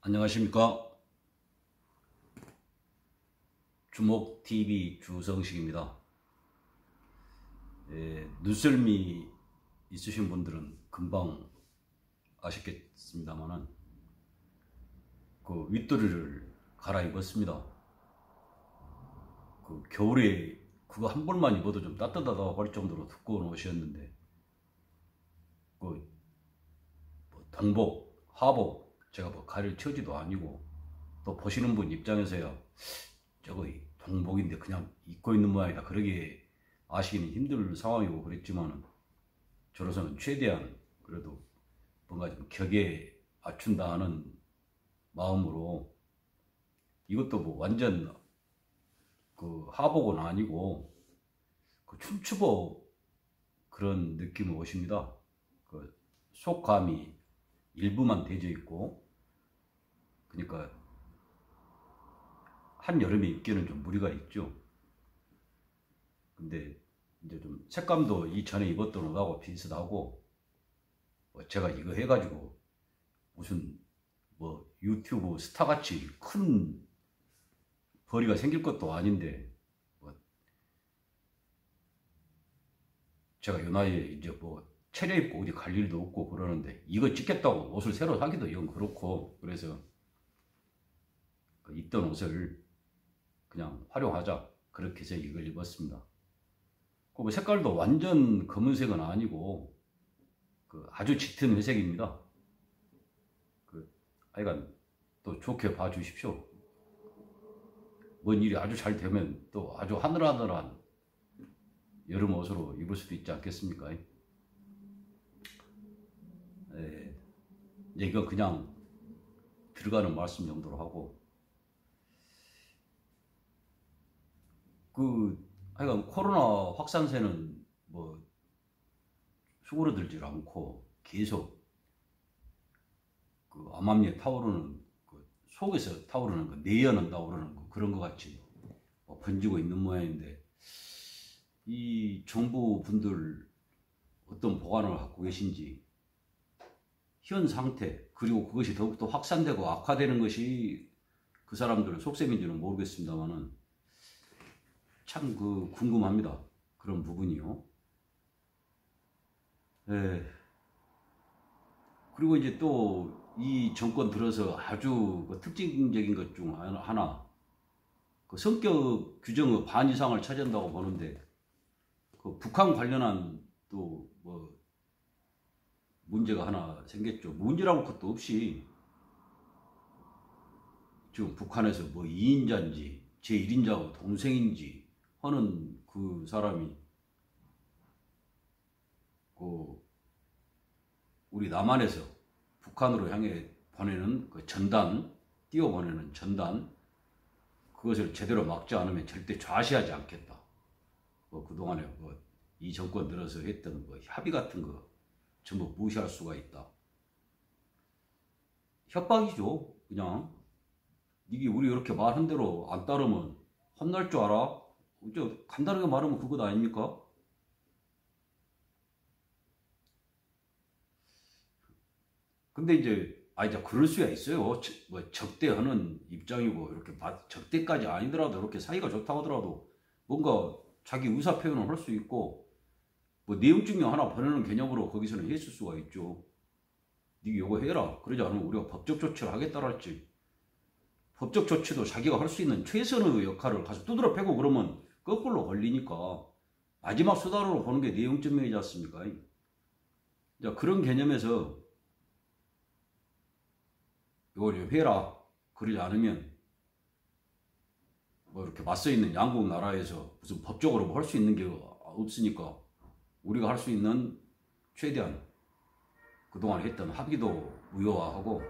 안녕하십니까. 주목TV 주성식입니다. 눈썰미 있으신 분들은 금방 아시겠습니다만은 그 윗도리를 갈아입었습니다. 그 겨울에 그거 한 벌만 입어도 좀 따뜻하다고 할 정도로 두꺼운 옷이었는데 그 뭐 동복, 하복 제가 뭐 가릴 처지도 아니고 또 보시는 분 입장에서야 저거 동복인데 그냥 입고 있는 모양이다 그러게 아시기는 힘들 상황이고 그랬지만은 저로서는 최대한 그래도 뭔가 좀 격에 맞춘다 하는 마음으로 이것도 뭐 완전 그 하복은 아니고 그 춤추복 그런 느낌의 옷입니다. 그 속감이 일부만 되져 있고 그러니까 한여름에 입기에는 좀 무리가 있죠. 근데 이제 좀 색감도 이전에 입었던 옷하고 비슷하고 뭐 제가 이거 해가지고 무슨 뭐 유튜브 스타같이 큰 벌이가 생길 것도 아닌데 뭐 제가 요 나이에 이제 뭐 차려입고 어디 갈 일도 없고 그러는데 이거 찍겠다고 옷을 새로 사기도 영 그렇고 그래서 그 입던 옷을 그냥 활용하자 그렇게 해서 이걸 입었습니다. 그 색깔도 완전 검은색은 아니고 그 아주 짙은 회색입니다. 그 하여간 또 좋게 봐주십시오. 뭔 일이 아주 잘 되면 또 아주 하늘하늘한 여름 옷으로 입을 수도 있지 않겠습니까? 이제 이건 그냥 들어가는 말씀 정도로 하고 하여간 코로나 확산세는 뭐 수그러들질 않고 계속 그 암암리에 타오르는 그 속에서 타오르는 그 내연은 타오르는 그 그런 것 같이 뭐 번지고 있는 모양인데 이 정부 분들 어떤 보관을 갖고 계신지 현 상태 그리고 그것이 더욱더 확산되고 악화되는 것이 그 사람들의 속셈인지는 모르겠습니다만은 참 그 궁금합니다. 그런 부분이요. 그리고 이제 또 이 정권 들어서 아주 그 특징적인 것 중 하나 그 성격 규정의 반 이상을 차지한다고 보는데 그 북한 관련한 또 뭐 문제가 하나 생겼죠. 문제라고 할 것도 없이 지금 북한에서 뭐 2인자인지 제1인자하고 동생인지 하는 그 사람이 그 우리 남한에서 북한으로 향해 보내는 그 전단, 띄워보내는 전단 그것을 제대로 막지 않으면 절대 좌시하지 않겠다. 뭐 그동안에 뭐 이 정권 들어서 했던 뭐 합의 같은 거 전부 무시할 수가 있다. 협박이죠. 그냥 이게 우리 이렇게 말한 대로 안 따르면 혼날 줄 알아? 간단하게 말하면 그것 아닙니까? 근데 이제 그럴 수야 있어요. 뭐 적대하는 입장이고 이렇게 적대까지 아니더라도 이렇게 사이가 좋다고 하더라도 뭔가 자기 의사 표현을 할 수 있고 뭐 내용 증명 하나 보내는 개념으로 거기서는 했을 수가 있죠. 네 이거 해라. 그러지 않으면 우리가 법적 조치를 하겠다랄지. 법적 조치도 자기가 할 수 있는 최선의 역할을 가서 두드려 패고 그러면 거꾸로 걸리니까 마지막 수단으로 보는 게 내용 증명이지 않습니까? 자, 그런 개념에서 이걸 좀 해라. 그러지 않으면 뭐 이렇게 맞서 있는 양국 나라에서 무슨 법적으로 뭐 할 수 있는 게 없으니까 우리가 할 수 있는 최대한 그동안 했던 합의도 무효화하고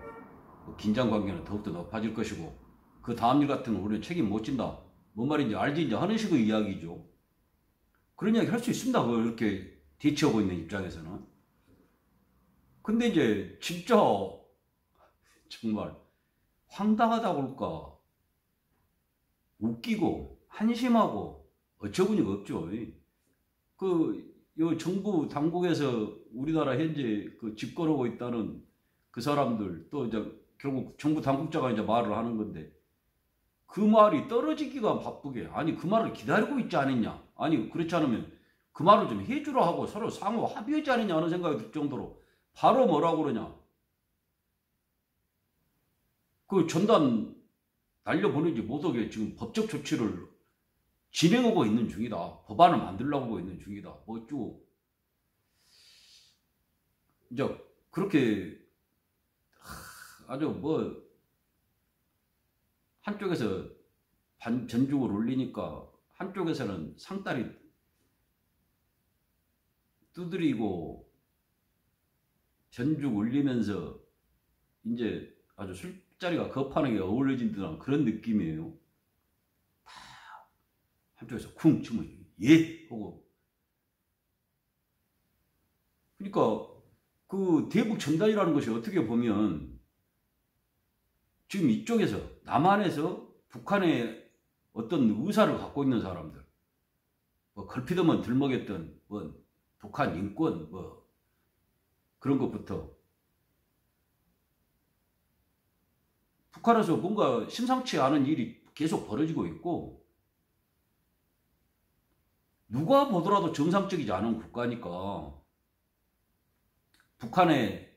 뭐 긴장 관계는 더욱더 높아질 것이고 그 다음 일 같은 건 우리는 책임 못 진다. 뭔 말인지 알지 이제 하는 식의 이야기죠. 그런 이야기 할 수 있습니다. 그걸 이렇게 대처하고 있는 입장에서는. 근데 이제 진짜 정말 황당하다고 할까 웃기고 한심하고 어처구니가 없죠. 요 정부 당국에서 우리나라 현재 그 집권하고 있다는 그 사람들 또 이제 결국 정부 당국자가 이제 말을 하는 건데 그 말이 떨어지기가 바쁘게 아니 그 말을 기다리고 있지 않았냐 아니 그렇지 않으면 그 말을 좀 해주라 하고 서로 상호 합의하지 않느냐 하는 생각이 들 정도로 바로 뭐라고 그러냐 그 전단 날려보내지 못하게 지금 법적 조치를 진행하고 있는 중이다. 법안을 만들려고 하고 있는 중이다. 뭐 어쩌고 이제 그렇게 아주 뭐 한쪽에서 전죽을 올리니까 한쪽에서는 상다리 두드리고 전죽 올리면서 이제 아주 술자리가 거판하게 어우러진 듯한 그런 느낌이에요. 다 한쪽에서 쿵 치면 예 하고 그러니까 그 대북 전단이라는 것이 어떻게 보면 지금 이쪽에서 남한에서 북한의 어떤 의사를 갖고 있는 사람들 뭐 걸핏하면 들먹였던 뭐 북한 인권 뭐 그런 것부터 북한에서 뭔가 심상치 않은 일이 계속 벌어지고 있고 누가 보더라도 정상적이지 않은 국가니까 북한에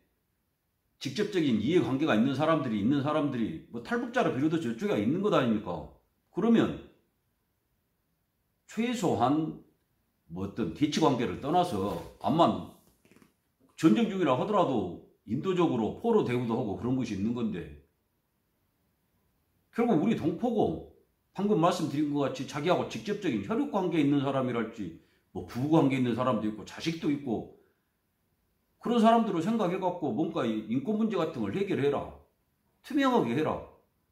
직접적인 이해관계가 있는 사람들이 뭐 탈북자를 비롯해 저쪽에 있는 것 아닙니까? 그러면 최소한 뭐 어떤 대치관계를 떠나서 암만 전쟁 중이라 하더라도 인도적으로 포로 대우도 하고 그런 것이 있는 건데 결국 우리 동포고 방금 말씀드린 것 같이 자기하고 직접적인 혈육관계에 있는 사람이랄지 뭐 부부관계에 있는 사람도 있고 자식도 있고 그런 사람들을 생각해갖고 뭔가 인권 문제 같은 걸 해결해라. 투명하게 해라.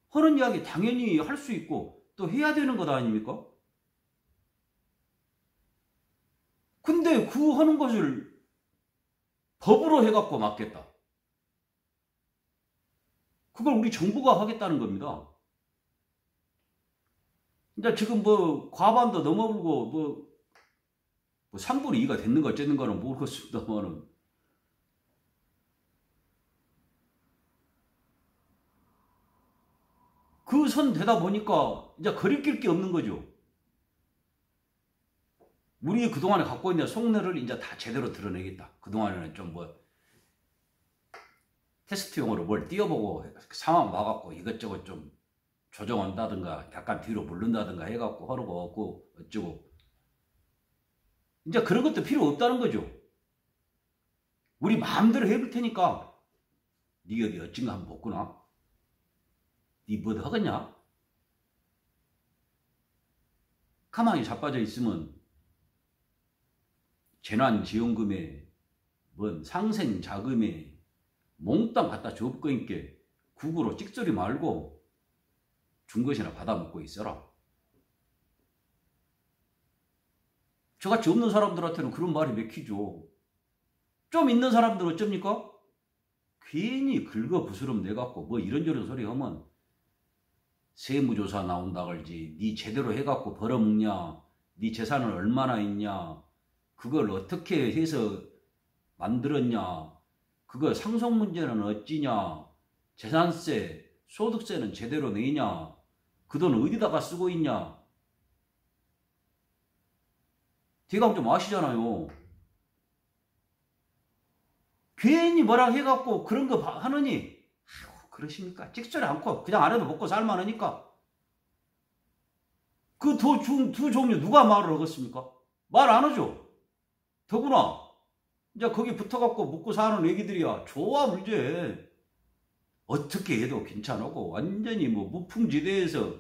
하는 이야기 당연히 할 수 있고 또 해야 되는 것 아닙니까? 근데 그 하는 것을 법으로 해갖고 막겠다. 그걸 우리 정부가 하겠다는 겁니다. 이제 지금 뭐 과반도 넘어불고 뭐 3분의 2가 됐는 거 어쨌는 거는 모르겠습니다만은 그 선 되다 보니까 이제 거리낄 게 없는 거죠. 우리 그동안에 갖고 있는 속내를 이제 다 제대로 드러내겠다. 그동안에는 좀 뭐 테스트용으로 뭘 띄워보고 상황 와갖고 이것저것 좀 조정한다든가 약간 뒤로 물른다든가 해갖고 하루가 없고 어쩌고 이제 그런 것도 필요 없다는 거죠. 우리 마음대로 해볼 테니까 니 어디 어쩐가 한번 먹구나. 니 뭐 하겠냐? 가만히 자빠져 있으면 재난지원금에 뭔 상생자금에 몽땅 갖다 줄 거니까 국으로 찍소리 말고 준 것이나 받아먹고 있어라. 저같이 없는 사람들한테는 그런 말이 맥히죠. 좀 있는 사람들 어쩝니까? 괜히 긁어부스럼 내갖고 뭐 이런저런 소리 하면 세무조사 나온다 걸지 니 제대로 해갖고 벌어먹냐 니 재산은 얼마나 있냐 그걸 어떻게 해서 만들었냐 그거 상속 문제는 어찌냐 재산세 소득세는 제대로 내냐 그 돈 어디다가 쓰고 있냐 대강 좀 아시잖아요. 괜히 뭐라 해갖고 그런 거 하느니 아이고 그러십니까? 찍소리 않고 그냥 안 해도 먹고 살만하니까 그 두 종류 누가 말을 하겠습니까? 말 안 하죠. 더구나 이제 거기 붙어갖고 먹고 사는 애기들이야 좋아 물제 어떻게 해도 괜찮고 완전히 뭐 무풍지대에서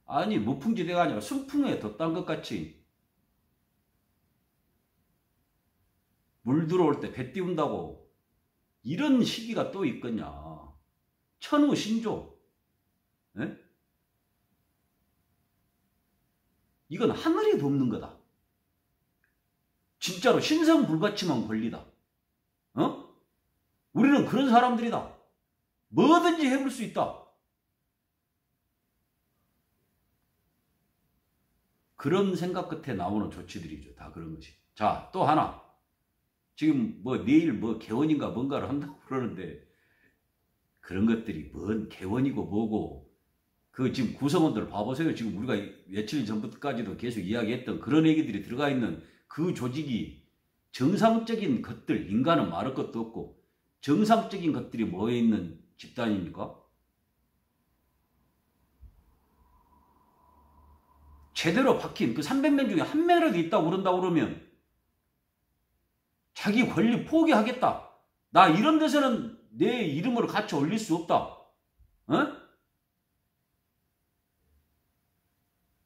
아니 무풍지대가 아니라 순풍에 뒀단 것 같이 물 들어올 때 배 띄운다고 이런 시기가 또 있겠냐. 천우신조 에? 이건 하늘이 돕는 거다. 진짜로 신성불가침한 권리다. 어? 우리는 그런 사람들이다. 뭐든지 해볼 수 있다. 그런 생각 끝에 나오는 조치들이죠. 다 그런 것이. 자, 또 하나. 지금 뭐 내일 뭐 개원인가 뭔가를 한다고 그러는데 그런 것들이 뭔 개원이고 뭐고, 그 지금 구성원들 봐보세요. 지금 우리가 며칠 전부터까지도 계속 이야기했던 그런 얘기들이 들어가 있는 그 조직이 정상적인 것들, 인간은 말할 것도 없고 정상적인 것들이 모여있는 집단입니까? 제대로 박힌 그 300명 중에 한 명이라도 있다고 그런다고 그러면 자기 권리 포기하겠다. 나 이런 데서는 내 이름을 같이 올릴 수 없다. 어?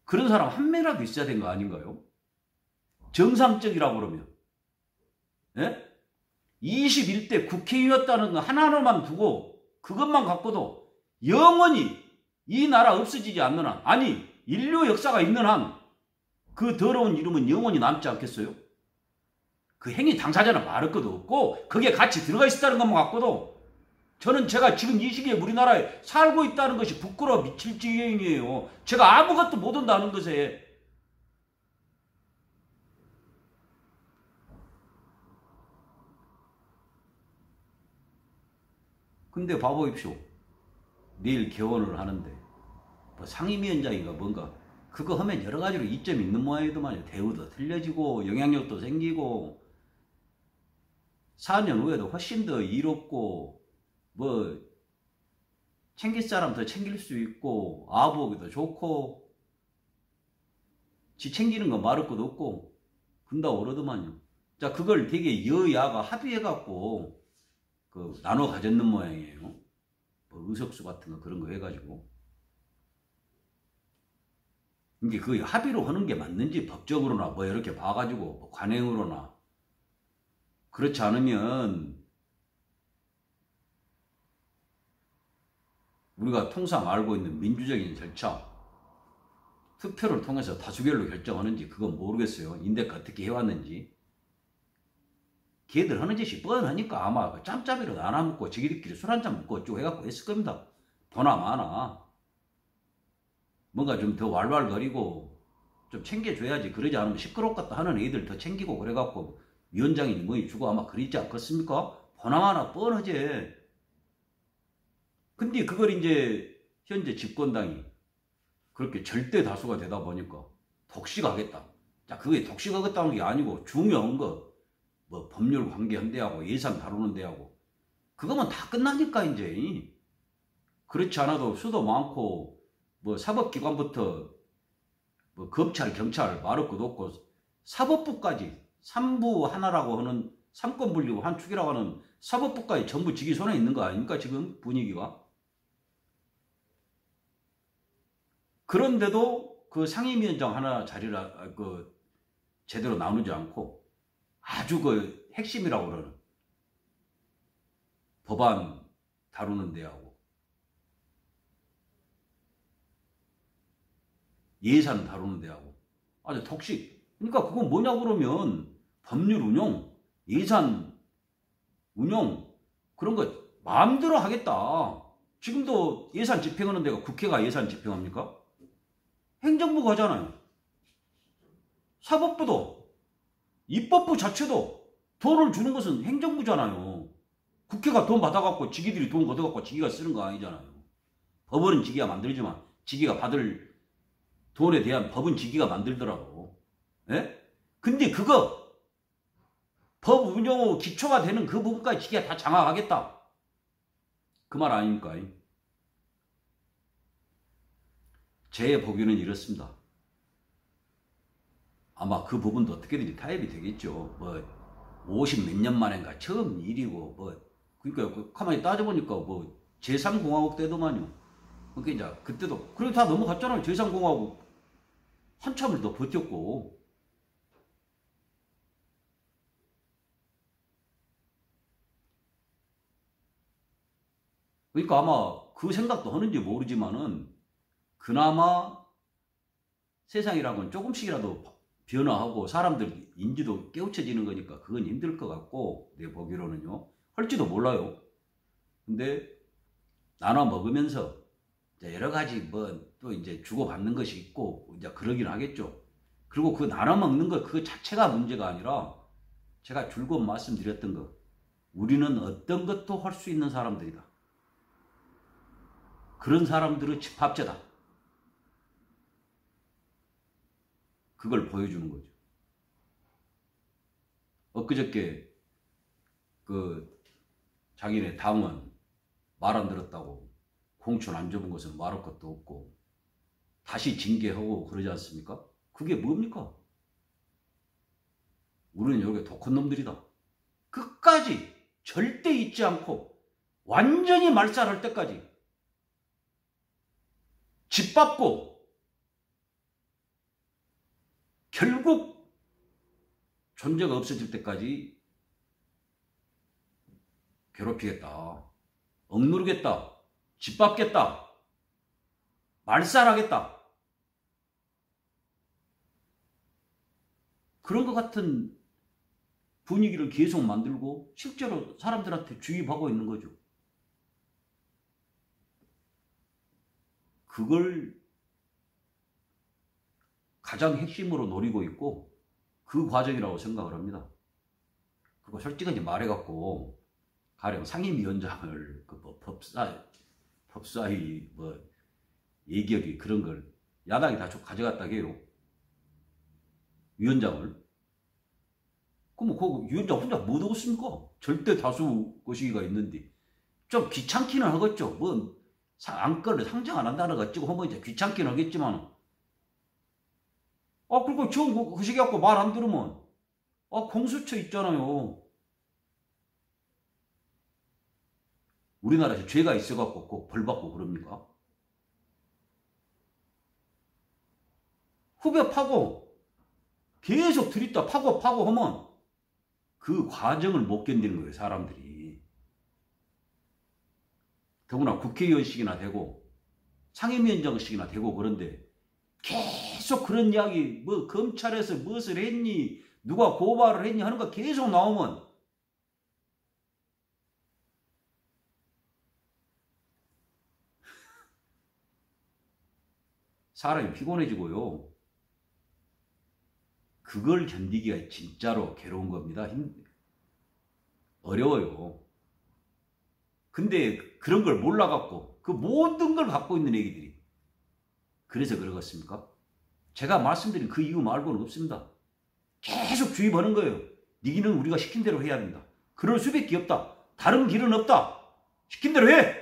그런 사람 한 명이라도 있어야 되는 거 아닌가요? 정상적이라고 그러면. 예? 21대 국회의원이었다는 거 하나로만 두고 그것만 갖고도 영원히 이 나라 없어지지 않는 한, 아니 인류 역사가 있는 한 그 더러운 이름은 영원히 남지 않겠어요? 그 행위 당사자는 말할 것도 없고 거기에 같이 들어가 있었다는 것만 갖고도 저는 제가 지금 이 시기에 우리나라에 살고 있다는 것이 부끄러워 미칠 지경이에요. 제가 아무것도 못한다는 것에. 근데 봐보십시오. 내일 개원을 하는데 뭐 상임위원장인가 뭔가 그거 하면 여러 가지로 이점이 있는 모양이더만요. 대우도 틀려지고 영향력도 생기고 4년 후에도 훨씬 더 이롭고 뭐 챙길 사람 더 챙길 수 있고 아보기도 좋고 지 챙기는 거 말할 것도 없고 근다고 그러더만요. 자, 그걸 되게 여야가 합의해갖고 그 나눠 가졌는 모양이에요. 뭐 의석수 같은 거 그런 거 해가지고. 이게 그 합의로 하는 게 맞는지 법적으로나 뭐 이렇게 봐가지고 뭐 관행으로나 그렇지 않으면 우리가 통상 알고 있는 민주적인 절차 투표를 통해서 다수결로 결정하는지 그건 모르겠어요. 인대가 어떻게 해왔는지. 걔들 하는 짓이 뻔하니까 아마 짬짬이로 나눠 먹고 지기들끼리 술 한잔 먹고 어쩌고 해갖고 했을 겁니다. 보나 마나 뭔가 좀 더 왈왈거리고 좀 챙겨줘야지. 그러지 않으면 시끄럽겠다 하는 애들 더 챙기고 그래갖고 위원장이니 뭐니 주고 아마 그러지 않겠습니까? 보나마나 뻔하지. 근데 그걸 이제 현재 집권당이 그렇게 절대 다수가 되다 보니까 독식하겠다. 자, 그게 독식하겠다는 게 아니고 중요한 거 뭐 법률 관계한 데하고 예산 다루는 데하고 그거면 다 끝나니까 이제. 그렇지 않아도 수도 많고 뭐 사법기관부터 뭐 검찰 경찰 말할 것도 없고 사법부까지 3부 하나라고 하는 3권 분리고 한 축이라고 하는 사법부까지 전부 지기 손에 있는 거 아닙니까 지금 분위기가. 그런데도 그 상임위원장 하나 자리를 그 제대로 나누지 않고 아주 그 핵심이라고 그러는 법안 다루는 데하고 예산 다루는 데하고 아주 독식. 그러니까 그건 뭐냐 그러면 법률 운용, 예산 운용 그런 거 마음대로 하겠다. 지금도 예산 집행하는 데가 국회가 예산 집행합니까? 행정부가 하잖아요. 사법부도 입법부 자체도 돈을 주는 것은 행정부잖아요. 국회가 돈 받아갖고 지기들이 돈 걷어갖고 지기가 쓰는 거 아니잖아요. 법은 지기가 만들지만 지기가 받을 돈에 대한 법은 지기가 만들더라고. 예? 근데 그거 법 운영 기초가 되는 그 부분까지 지기가 다 장악하겠다. 그 말 아닙니까? 제 보기는 이렇습니다. 아마 그 부분도 어떻게든지 타협이 되겠죠. 뭐 50 몇 년 만인가 처음 일이고 뭐 그러니까 가만히 따져보니까 뭐 제3공화국 때도만요. 그러니까 이제 그때도 그래도 다 넘어갔잖아요. 제3공화국 한참을 더 버텼고. 그러니까 아마 그 생각도 하는지 모르지만은 그나마 세상이라고는 조금씩이라도 변화하고 사람들 인지도 깨우쳐지는 거니까 그건 힘들 것 같고 내 보기로는요. 할지도 몰라요. 근데 나눠 먹으면서 여러 가지 뭐 또 이제 주고받는 것이 있고 이제 그러긴 하겠죠. 그리고 그 나눠 먹는 것 그 자체가 문제가 아니라 제가 줄곧 말씀드렸던 거 우리는 어떤 것도 할 수 있는 사람들이다. 그런 사람들의 집합제다. 그걸 보여주는 거죠. 엊그저께 자기네 당원 말 안 들었다고 공천 안 접은 것은 말할 것도 없고 다시 징계하고 그러지 않습니까? 그게 뭡니까? 우리는 여기 독한 놈들이다. 끝까지 절대 잊지 않고 완전히 말살할 때까지 짓밟고 결국 존재가 없어질 때까지 괴롭히겠다. 억누르겠다. 짓밟겠다. 말살하겠다. 그런 것 같은 분위기를 계속 만들고 실제로 사람들한테 주입하고 있는 거죠. 그걸 가장 핵심으로 노리고 있고 그 과정이라고 생각을 합니다. 그리고 솔직하게 말해갖고 가령 상임위원장을 법사위 예기업이 그런 걸 야당이 다 가져갔다 해요. 위원장을. 그럼 그 위원장 혼자 못 오겠습니까? 절대 다수 거시기가 있는데 좀 귀찮기는 하겠죠. 안건을 상정 안 한다는 거 찍고 하면 이제 귀찮기는 하겠지만 그리고 그 시기 갖고 말 안 들으면 공수처 있잖아요. 우리나라에서 죄가 있어갖고 꼭 벌받고 그럽니까? 후배 파고 계속 들이다 파고 하면 그 과정을 못 견디는 거예요, 사람들이. 더구나 국회의원식이나 되고 상임위원장식이나 되고 그런데 계속 그런 이야기, 검찰에서 무엇을 했니, 누가 고발을 했니 하는 거 계속 나오면 사람이 피곤해지고요. 그걸 견디기가 진짜로 괴로운 겁니다. 어려워요. 근데 그런 걸 몰라갖고 그 모든 걸 갖고 있는 애기들이 그래서 그러겠습니까? 제가 말씀드린 그 이유 말고는 없습니다. 계속 주입하는 거예요. 니기는 우리가 시킨 대로 해야 된다. 그럴 수밖에 없다. 다른 길은 없다. 시킨 대로 해!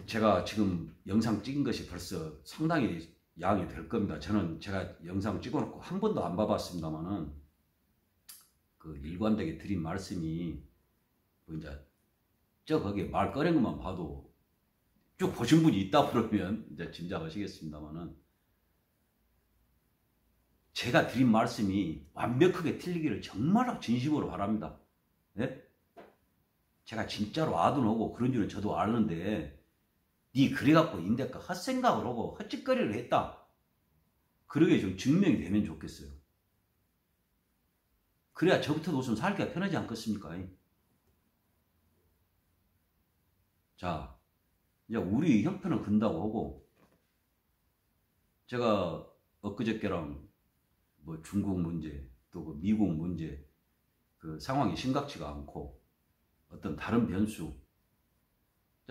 제가 지금 영상 찍은 것이 벌써 상당히 양이 될 겁니다. 제가 영상 찍어놓고 한 번도 안 봐봤습니다만은 그 일관되게 드린 말씀이 이제 거기에 말 꺼낸 것만 봐도 쭉 보신 분이 있다 그러면 이제 짐작하시겠습니다만은 제가 드린 말씀이 완벽하게 틀리기를 정말로 진심으로 바랍니다. 네? 제가 진짜로 아둔하고 그런 줄은 저도 아는데 니 그래갖고 인대가 헛생각을 하고 헛짓거리를 했다. 그러게 좀 증명이 되면 좋겠어요. 그래야 저부터 웃으면 살기가 편하지 않겠습니까? 자, 이제 우리 형편을 근다고 하고 제가 엊그저께랑 중국 문제 또 그 미국 문제 그 상황이 심각치가 않고 어떤 다른 변수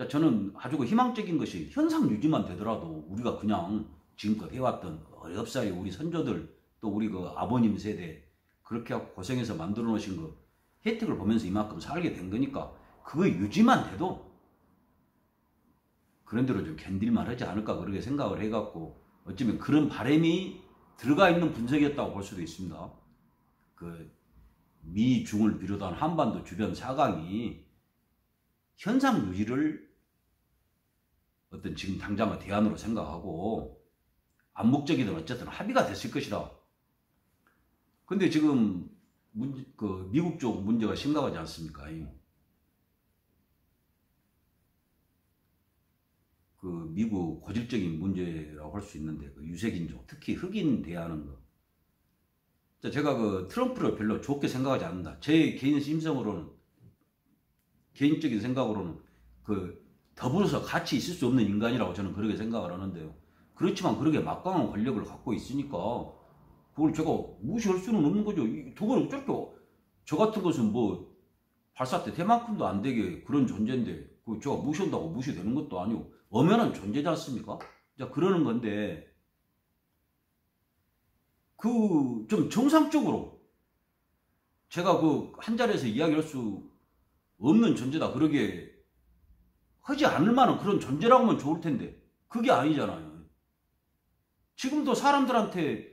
저는 아주 희망적인 것이 현상 유지만 되더라도 우리가 그냥 지금껏 해왔던 어렵사리 우리 선조들 또 우리 그 아버님 세대 그렇게 하고 고생해서 만들어 놓으신 거 혜택을 보면서 이만큼 살게 된 거니까 그거 유지만 돼도 그런 대로 좀 견딜만 하지 않을까 그렇게 생각을 해갖고 어쩌면 그런 바람이 들어가 있는 분석이었다고 볼 수도 있습니다. 그 미중을 비롯한 한반도 주변 사강이 현상 유지를 어떤 지금 당장의 대안으로 생각하고 암묵적이든 어쨌든 합의가 됐을 것이다. 근데 지금 미국 쪽 문제가 심각하지 않습니까? 그 미국 고질적인 문제라고 할 수 있는데 그 유색인종 특히 흑인 대하는 거. 제가 그 트럼프를 별로 좋게 생각하지 않는다. 제 개인 심성으로는 개인적인 생각으로는 그 더불어서 같이 있을 수 없는 인간이라고 저는 그렇게 생각을 하는데요. 그렇지만 그렇게 막강한 권력을 갖고 있으니까 그걸 제가 무시할 수는 없는 거죠. 저거는 저렇게 저 같은 것은 뭐 발사 때 대만큼도 안 되게 그런 존재인데 그 제가 무시한다고 무시되는 것도 아니고 엄연한 존재지 않습니까? 자, 그러는 건데 그 좀 정상적으로 제가 그 한 자리에서 이야기할 수 없는 존재다 그러게 하지 않을 만한 그런 존재라고 하면 좋을 텐데 그게 아니잖아요. 지금도 사람들한테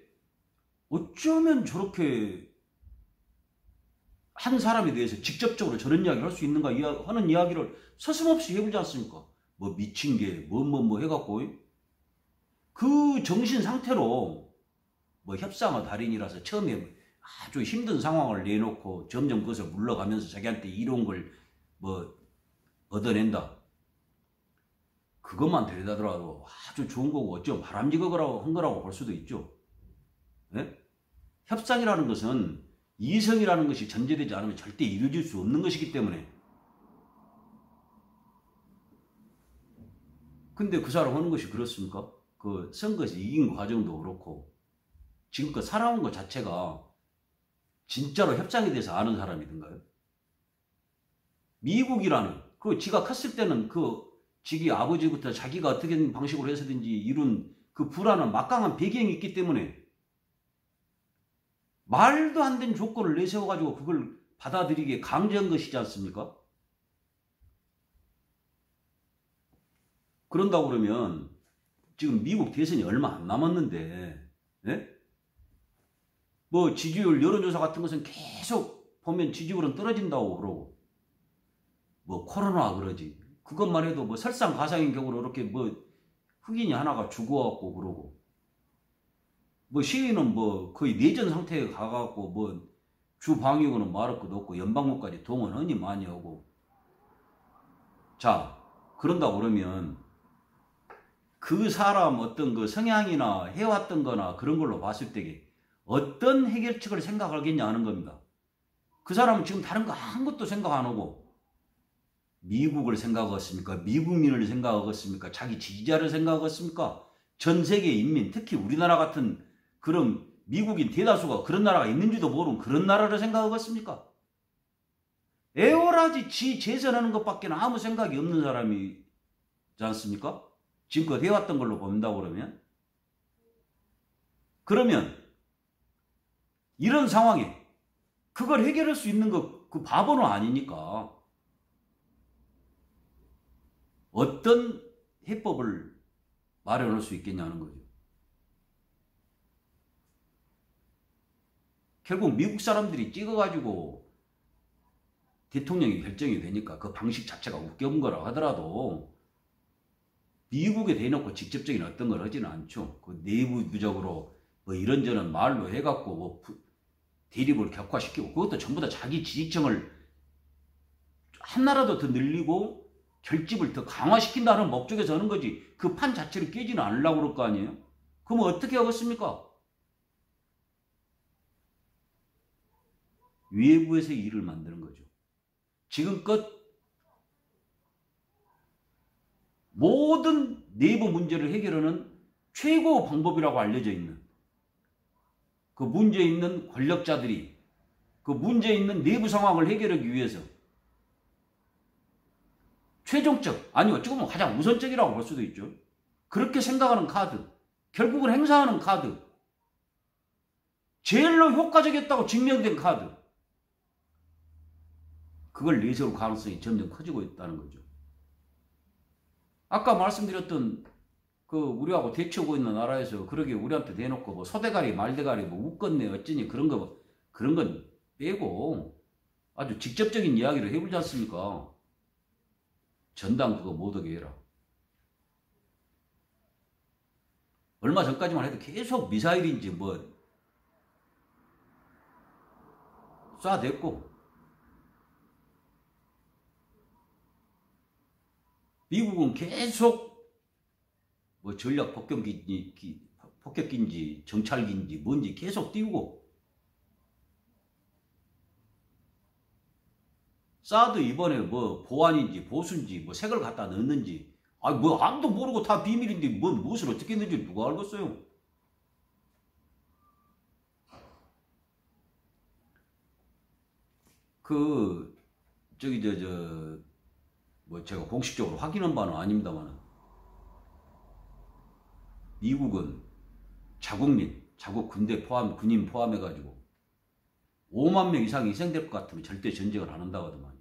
어쩌면 저렇게 한 사람에 대해서 직접적으로 저런 이야기를 할 수 있는가 하는 이야기를 서슴없이 해보지 않습니까? 뭐 미친 게 뭐 해갖고 그 정신 상태로 뭐 협상의 달인이라서 처음에 아주 힘든 상황을 내놓고 점점 그것을 물러가면서 자기한테 이로운 걸 뭐 얻어낸다. 그것만 데려다더라도 아주 좋은 거고 어쩌면 바람직한 한 거라고 볼 수도 있죠. 네? 협상이라는 것은 이성이라는 것이 전제되지 않으면 절대 이루어질 수 없는 것이기 때문에. 근데 그 사람 하는 것이 그렇습니까? 그 선거에서 이긴 과정도 그렇고 지금껏 살아온 것 자체가 진짜로 협상에 대해서 아는 사람이든가요? 미국이라는 그 지가 컸을 때는 그 지기 아버지부터 자기가 어떻게 방식으로 해서든지 이룬 그 불안한 막강한 배경이 있기 때문에 말도 안 되는 조건을 내세워가지고 그걸 받아들이게 강제한 것이지 않습니까? 그런다고 그러면 지금 미국 대선이 얼마 안 남았는데 예? 뭐 지지율 여론조사 같은 것은 계속 보면 지지율은 떨어진다고 그러고 뭐 코로나 그러지 그것만 해도 뭐 설상가상인 경우로 이렇게 뭐 흑인이 하나가 죽어갖고 그러고 뭐 시위는 뭐 거의 내전 상태에 가갖고 뭐 주방위군은 말할 것도 없고 연방군까지 동원하니 많이 하고 자 그런다고 그러면 그 사람 어떤 그 성향이나 해왔던 거나 그런 걸로 봤을 때 어떤 해결책을 생각하겠냐 하는 겁니다. 그 사람은 지금 다른 거 아무것도 생각 안 하고 미국을 생각하겠습니까? 미국민을 생각하겠습니까? 자기 지지자를 생각하겠습니까? 전 세계 인민 특히 우리나라 같은 그런 미국인 대다수가 그런 나라가 있는지도 모르는 그런 나라를 생각하겠습니까? 애월하지 지 재선하는 것밖에 아무 생각이 없는 사람이지 않습니까? 지금껏 해왔던 걸로 본다고 그러면 이런 상황에 그걸 해결할 수 있는 거 그 바보는 아니니까 어떤 해법을 마련할 수 있겠냐는 거죠. 결국 미국 사람들이 찍어가지고 대통령이 결정이 되니까 그 방식 자체가 웃겨본 거라 하더라도 미국에 대놓고 직접적인 어떤 걸 하지는 않죠. 그 내부적으로 뭐 이런저런 말로 해갖고 뭐 대립을 격화시키고 그것도 전부 다 자기 지지층을 하나라도 더 늘리고 결집을 더 강화시킨다는 목적에서 하는 거지 그 판 자체를 깨지는 않으려고 그럴 거 아니에요? 그럼 어떻게 하겠습니까? 외부에서 일을 만드는 거죠. 지금껏 모든 내부 문제를 해결하는 최고 방법이라고 알려져 있는 그 문제 있는 권력자들이 그 문제 있는 내부 상황을 해결하기 위해서 최종적 아니 어찌 보면 가장 우선적이라고 볼 수도 있죠. 그렇게 생각하는 카드 결국은 행사하는 카드 제일로 효과적이었다고 증명된 카드 그걸 내세울 가능성이 점점 커지고 있다는 거죠. 아까 말씀드렸던 그 우리하고 대치하고 있는 나라에서 그러게 우리한테 대놓고 뭐 소대가리 말대가리 뭐 웃건네 어쩌니 그런 건 빼고 아주 직접적인 이야기를 해보지 않습니까? 전당 그거 못 오게 해라. 얼마 전까지만 해도 계속 미사일인지 뭐 쏴댔고 미국은 계속 뭐 전략 폭격기인지 정찰기인지 뭔지 계속 띄우고 사드 이번에 뭐 보안인지 보수인지 뭐 색을 갖다 넣었는지 뭐 아무도 모르고 다 비밀인데 뭐 무엇을 어떻게 했는지 누가 알겠어요? 저기 뭐 제가 공식적으로 확인한 바는 아닙니다만 미국은 자국 군대 포함 군인 포함해가지고 5만 명 이상이 희생될 것 같으면 절대 전쟁을 안 한다고 하더만요.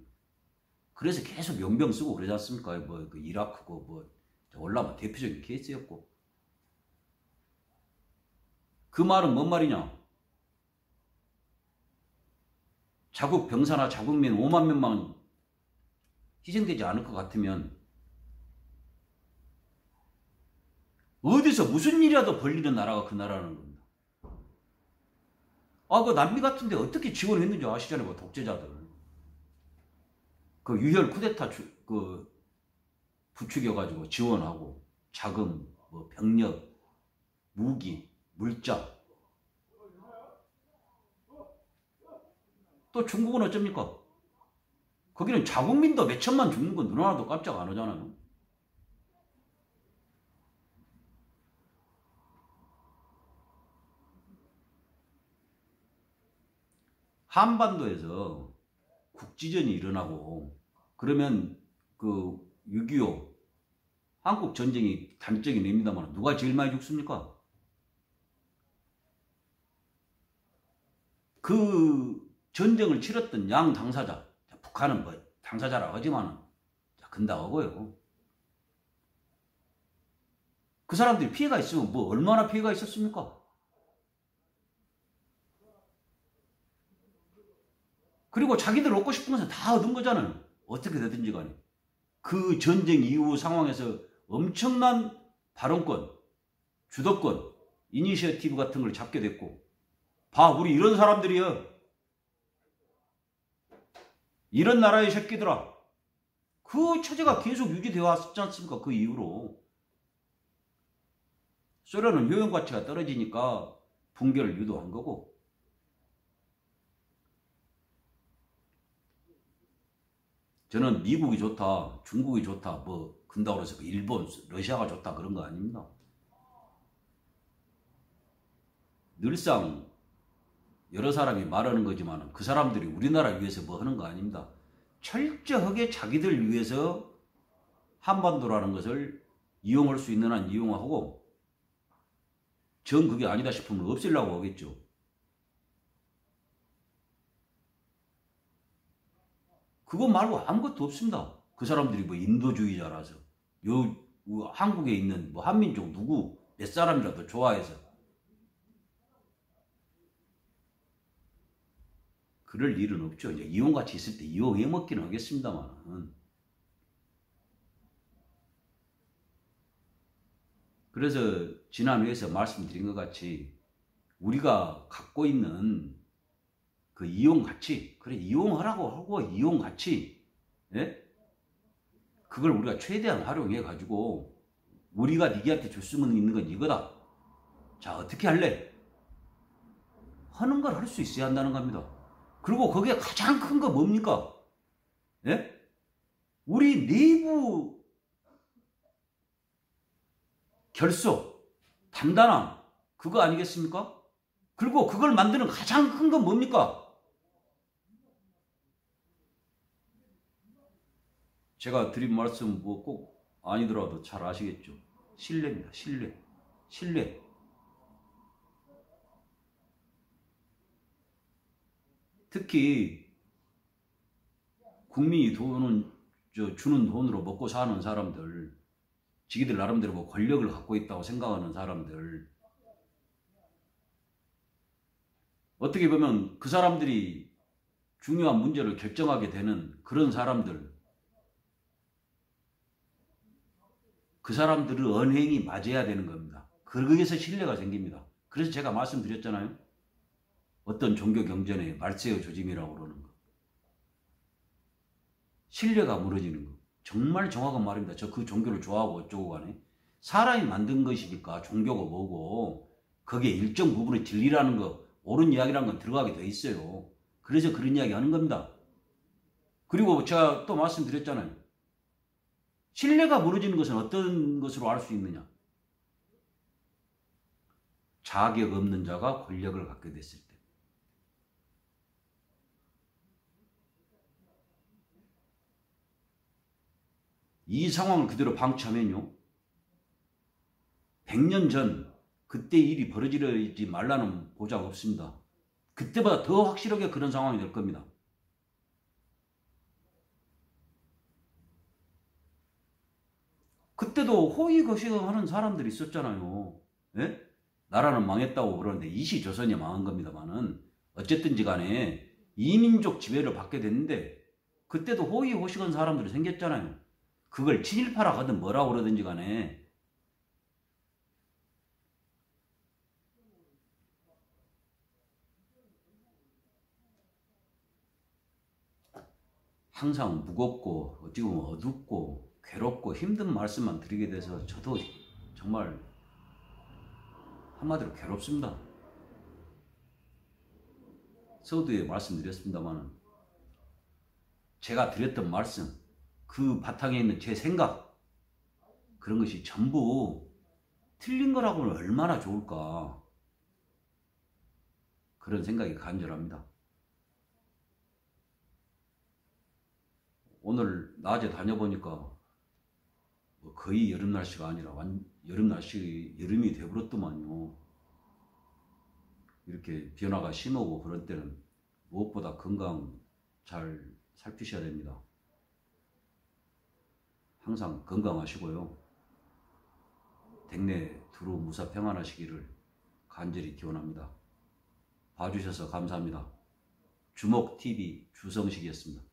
그래서 계속 용병 쓰고 그러지 않습니까? 뭐 그 이라크고 뭐 월남은 대표적인 케이스였고. 그 말은 뭔 말이냐? 자국 병사나 자국민 5만 명만 희생되지 않을 것 같으면 어디서 무슨 일이라도 벌리는 나라가 그 나라라는 겁니다. 그 남미 같은데 어떻게 지원했는지 아시잖아요. 뭐 독재자들. 그 유혈 쿠데타 부추겨가지고 지원하고 자금, 뭐 병력, 무기, 물자. 또 중국은 어쩝니까? 거기는 자국민도 몇 천만 죽는 건 눈 하나도 깜짝 안 하잖아요. 한반도에서 국지전이 일어나고 그러면 그 6.25 한국 전쟁이 단적인 의미입니다만 누가 제일 많이 죽습니까? 그 전쟁을 치렀던 양 당사자, 북한은 뭐 당사자라고 하지만 근다하고요. 그 사람들이 피해가 있으면 뭐 얼마나 피해가 있었습니까? 그리고 자기들 얻고 싶은 것은 다 얻은 거잖아요. 어떻게 되든지 간에. 그 전쟁 이후 상황에서 엄청난 발언권, 주도권, 이니셔티브 같은 걸 잡게 됐고 우리 이런 사람들이요. 이런 나라의 새끼들아. 그 처지가 계속 유지되어 왔지 않습니까? 그 이후로. 소련은 효용 가치가 떨어지니까 붕괴를 유도한 거고 저는 미국이 좋다, 중국이 좋다, 뭐 근다고 해서 일본, 러시아가 좋다 그런 거 아닙니다. 늘상 여러 사람이 말하는 거지만 그 사람들이 우리나라 위해서 뭐 하는 거 아닙니다. 철저하게 자기들 위해서 한반도라는 것을 이용할 수 있는 한 이용하고 정 그게 아니다 싶으면 없애려고 하겠죠. 그거 말고 아무것도 없습니다. 그 사람들이 뭐 인도주의자라서 한국에 있는 뭐 한민족 누구 몇 사람이라도 좋아해서 그럴 일은 없죠. 이제 이용같이 있을 때 이용해 먹기는 하겠습니다만. 그래서 지난 회에서 말씀드린 것 같이 우리가 갖고 있는 그 이용 가치, 그래 이용하라고 하고 이용 가치, 예? 그걸 우리가 최대한 활용해 가지고 우리가 니한테 줄 수 있는 건 이거다. 자 어떻게 할래? 하는 걸 할 수 있어야 한다는 겁니다. 그리고 거기에 가장 큰 거 뭡니까? 예? 우리 내부 결속, 단단함 그거 아니겠습니까? 그리고 그걸 만드는 가장 큰 건 뭡니까? 제가 드린 말씀 뭐 꼭 아니더라도 잘 아시겠죠. 신뢰입니다. 신뢰. 특히 국민이 주는 돈으로 먹고 사는 사람들, 지기들 나름대로 뭐 권력을 갖고 있다고 생각하는 사람들, 어떻게 보면 그 사람들이 중요한 문제를 결정하게 되는 그런 사람들, 그 사람들의 언행이 맞아야 되는 겁니다. 거기에서 신뢰가 생깁니다. 그래서 제가 말씀드렸잖아요. 어떤 종교 경전에 말세의 조짐이라고 그러는 거. 신뢰가 무너지는 거. 정말 정확한 말입니다. 저 그 종교를 좋아하고 어쩌고 간에. 사람이 만든 것이니까 종교가 뭐고 거기에 일정 부분의 진리라는 거, 옳은 이야기라는 건 들어가게 돼 있어요. 그래서 그런 이야기 하는 겁니다. 그리고 제가 또 말씀드렸잖아요. 신뢰가 무너지는 것은 어떤 것으로 알 수 있느냐? 자격 없는 자가 권력을 갖게 됐을 때. 이 상황을 그대로 방치하면요. 100년 전 그때 일이 벌어지지 말라는 보장 없습니다. 그때보다 더 확실하게 그런 상황이 될 겁니다. 그때도 호의거시하는 사람들이 있었잖아요. 예? 나라는 망했다고 그러는데 이시조선이 망한 겁니다만은 어쨌든지 간에 이민족 지배를 받게 됐는데 그때도 호의호식한 사람들이 생겼잖아요. 그걸 친일파라 하든 뭐라고 그러든지 간에 항상 무겁고 어찌 보면 어둡고 괴롭고 힘든 말씀만 드리게 돼서 저도 정말 한마디로 괴롭습니다. 서두에 말씀드렸습니다만 제가 드렸던 말씀, 그 바탕에 있는 제 생각, 그런 것이 전부 틀린 거라고는 얼마나 좋을까, 그런 생각이 간절합니다. 오늘 낮에 다녀보니까 거의 여름 날씨가 아니라 여름이 되버렸더만요. 이렇게 변화가 심하고 그런 때는 무엇보다 건강 잘 살피셔야 됩니다. 항상 건강하시고요. 댁내 두루 무사 평안하시기를 간절히 기원합니다. 봐주셔서 감사합니다. 주목TV 주성식이었습니다.